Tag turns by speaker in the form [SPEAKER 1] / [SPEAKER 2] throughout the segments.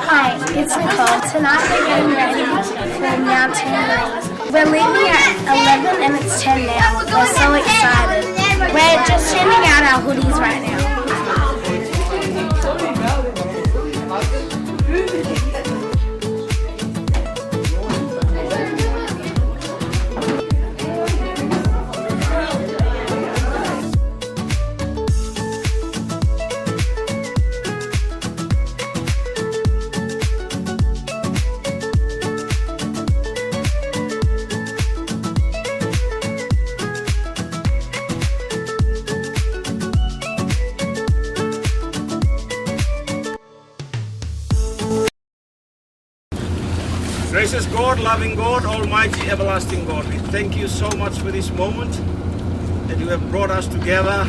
[SPEAKER 1] Hi, it's Nicole. Tonight we're getting ready for Mount Tamborine. We're leaving at 11 and it's 10 now. We're so excited. We're just handing out our hoodies right now.
[SPEAKER 2] Gracious God, loving God, almighty, everlasting God, we thank you so much for this moment that you have brought us together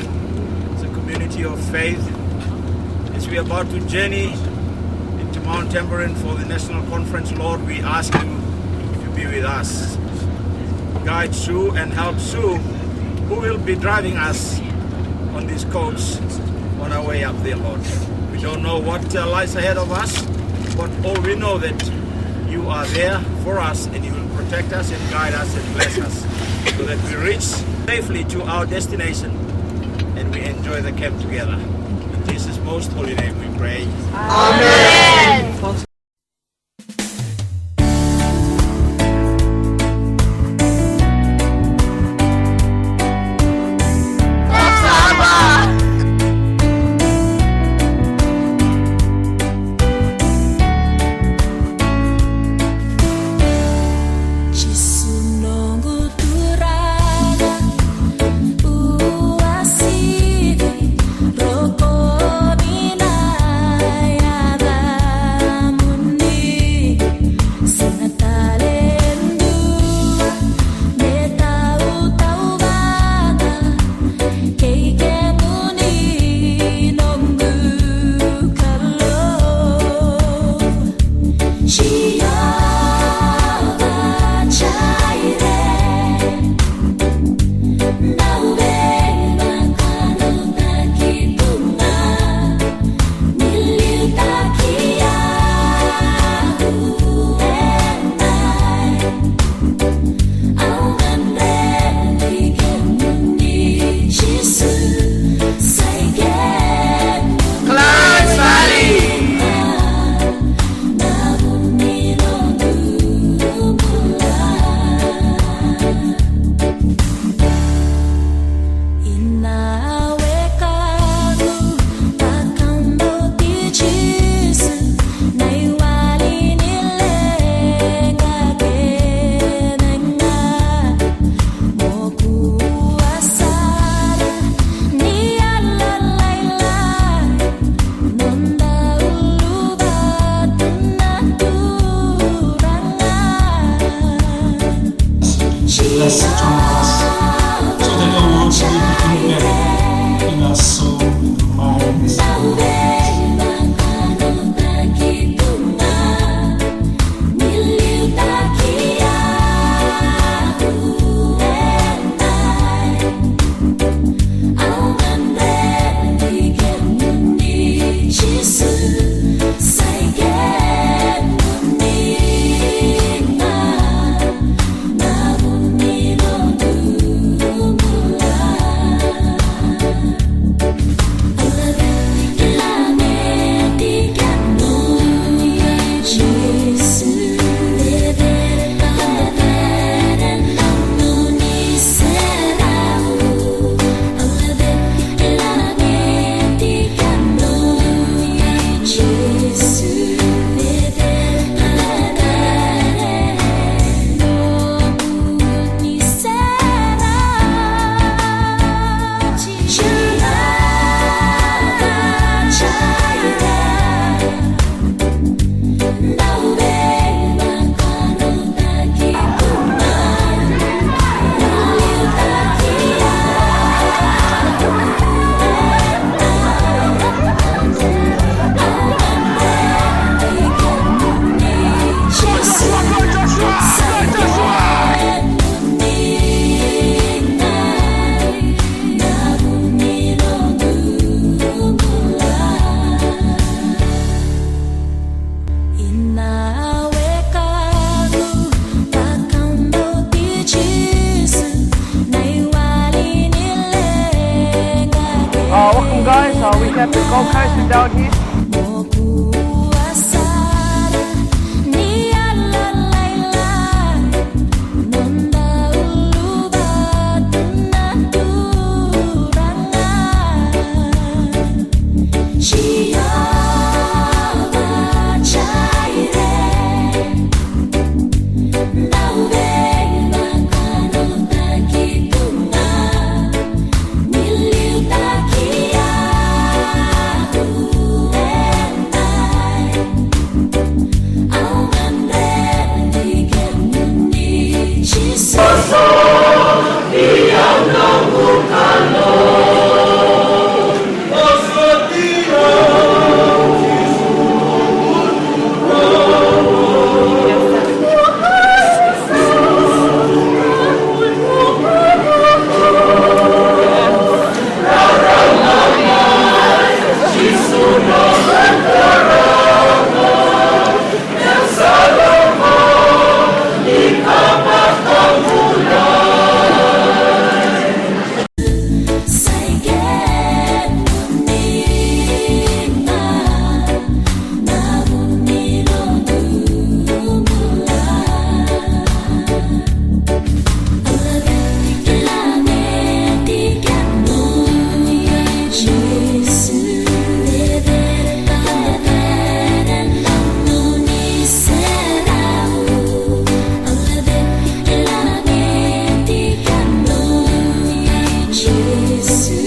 [SPEAKER 2] as a community of faith as we are about to journey into Mount Tamborine for the National Conference. Lord, we ask you to be with us. Guide Sue and help Sue, who will be driving us on this coach on our way up there, Lord. We don't know what lies ahead of us, but all we know that you are there for us and you will protect us and guide us and bless us so that we reach safely to our destination and we enjoy the camp together. In Jesus' most holy name we pray.
[SPEAKER 1] Amen.
[SPEAKER 3] Jisu Noqu Turaga uasiri roko minayada
[SPEAKER 4] at the Gold Coast and down here.
[SPEAKER 3] Noqu asara ni alalaila nonda ulubat na Turaga Shiava chaire Nauvenga kanuta kitunga Niliuta kiatu entai Aumandeni kemuni Jisu Saigen munina Navunilo dumula Alageti kanu ya Jisu Vedere nuni serau Alageti kanu ya Jisu